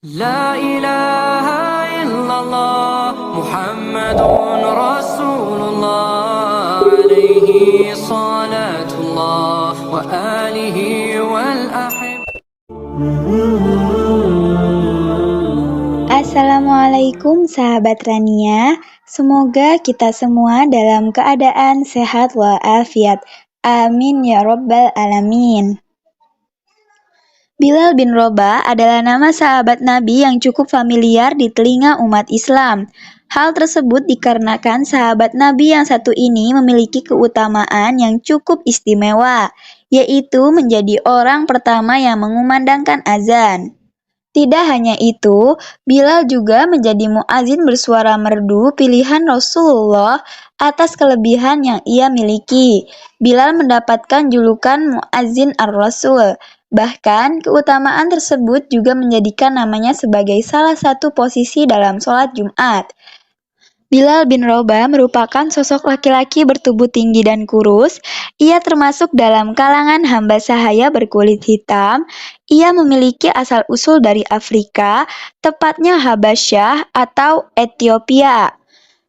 لا إله إلا الله محمد رسول الله عليه صلاة الله وآله والأحب. Assalamualaikum sahabat Rania, semoga kita semua dalam keadaan sehat walafiat. Amin ya Rabbal Alamin. Bilal bin Rabah adalah nama sahabat Nabi yang cukup familiar di telinga umat Islam. Hal tersebut dikarenakan sahabat Nabi yang satu ini memiliki keutamaan yang cukup istimewa, yaitu menjadi orang pertama yang mengumandangkan azan. Tidak hanya itu, Bilal juga menjadi muazin bersuara merdu pilihan Rasulullah atas kelebihan yang ia miliki. Bilal mendapatkan julukan muazin ar-Rasul. Bahkan, keutamaan tersebut juga menjadikan namanya sebagai salah satu posisi dalam sholat Jumat. Bilal bin Rabah merupakan sosok laki-laki bertubuh tinggi dan kurus. Ia termasuk dalam kalangan hamba sahaya berkulit hitam. Ia memiliki asal-usul dari Afrika, tepatnya Habasyah atau Ethiopia.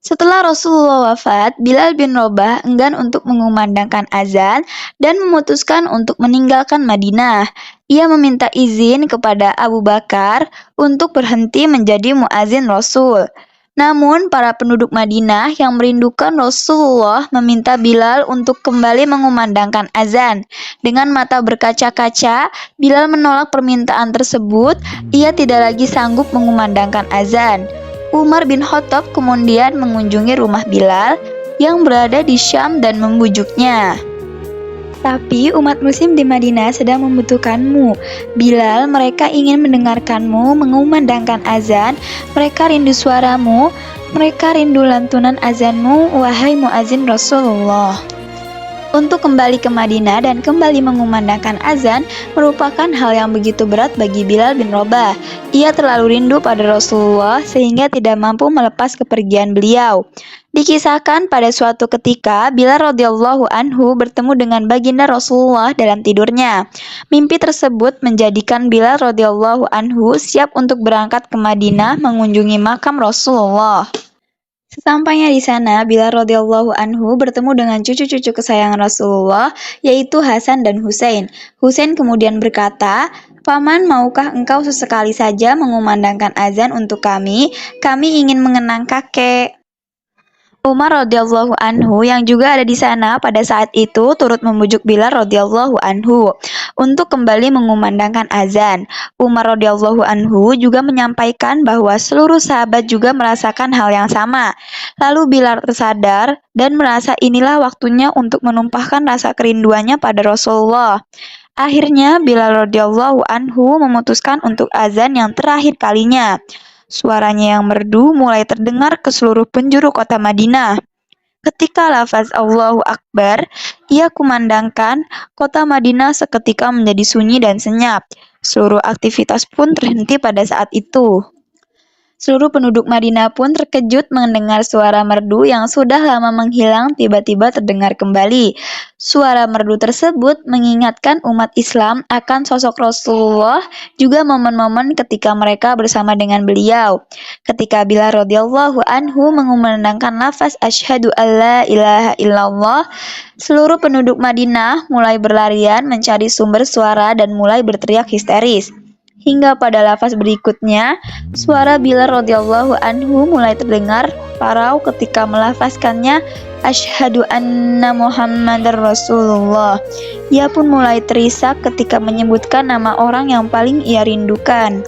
Setelah Rasulullah wafat, Bilal bin Rabah enggan untuk mengumandangkan azan dan memutuskan untuk meninggalkan Madinah. Ia meminta izin kepada Abu Bakar untuk berhenti menjadi muazin Rasul. Namun, para penduduk Madinah yang merindukan Rasulullah meminta Bilal untuk kembali mengumandangkan azan. Dengan mata berkaca-kaca, Bilal menolak permintaan tersebut. Ia tidak lagi sanggup mengumandangkan azan. Umar bin Khattab kemudian mengunjungi rumah Bilal yang berada di Syam dan membujuknya. Tapi umat muslim di Madinah sedang membutuhkanmu. Bilal, mereka ingin mendengarkanmu mengumandangkan azan. Mereka rindu suaramu. Mereka rindu lantunan azanmu, wahai muazin Rasulullah. Untuk kembali ke Madinah dan kembali mengumandangkan azan merupakan hal yang begitu berat bagi Bilal bin Rabah. Ia terlalu rindu pada Rasulullah sehingga tidak mampu melepas kepergian beliau. Dikisahkan pada suatu ketika Bilal radhiyallahu anhu bertemu dengan baginda Rasulullah dalam tidurnya. Mimpi tersebut menjadikan Bilal radhiyallahu anhu siap untuk berangkat ke Madinah mengunjungi makam Rasulullah. Sesampainya di sana, Bilal radhiyallahu anhu bertemu dengan cucu-cucu kesayangan Rasulullah, yaitu Hasan dan Husain. Husain kemudian berkata, "Paman, maukah engkau sesekali saja mengumandangkan azan untuk kami? Kami ingin mengenang kakek." Umar radhiyallahu anhu yang juga ada di sana pada saat itu turut membujuk Bilal radhiyallahu anhu untuk kembali mengumandangkan azan. Umar radhiyallahu anhu juga menyampaikan bahwa seluruh sahabat juga merasakan hal yang sama. Lalu Bilal tersadar dan merasa inilah waktunya untuk menumpahkan rasa kerinduannya pada Rasulullah. Akhirnya Bilal radhiyallahu anhu memutuskan untuk azan yang terakhir kalinya. Suaranya yang merdu mulai terdengar ke seluruh penjuru kota Madinah. Ketika lafaz Allahu Akbar ia kumandangkan, kota Madinah seketika menjadi sunyi dan senyap. Seluruh aktivitas pun terhenti pada saat itu. Seluruh penduduk Madinah pun terkejut mendengar suara merdu yang sudah lama menghilang tiba-tiba terdengar kembali. Suara merdu tersebut mengingatkan umat Islam akan sosok Rasulullah, juga momen-momen ketika mereka bersama dengan beliau. Ketika Bilal radhiyallahu anhu mengumandangkan lafaz asyhadu alla ilaha illallah, seluruh penduduk Madinah mulai berlarian mencari sumber suara dan mulai berteriak histeris. Hingga pada lafaz berikutnya, suara Bilal radhiyallahu anhu mulai terdengar parau ketika melafazkannya asyhadu anna Muhammadar Rasulullah. Ia pun mulai terisak ketika menyebutkan nama orang yang paling ia rindukan.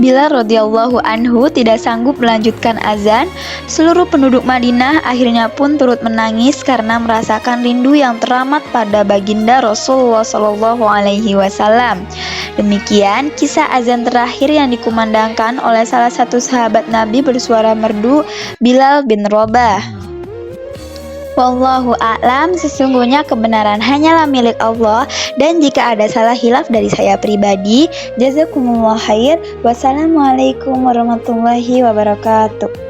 Bilal radhiyallahu anhu tidak sanggup melanjutkan azan. Seluruh penduduk Madinah akhirnya pun turut menangis karena merasakan rindu yang teramat pada baginda Rasulullah SAW. Demikian kisah azan terakhir yang dikumandangkan oleh salah satu sahabat Nabi bersuara merdu, Bilal bin Rabah. Wallahu a'lam, sesungguhnya kebenaran hanyalah milik Allah, dan jika ada salah hilaf dari saya pribadi, jazakumullah khair. Wassalamualaikum warahmatullahi wabarakatuh.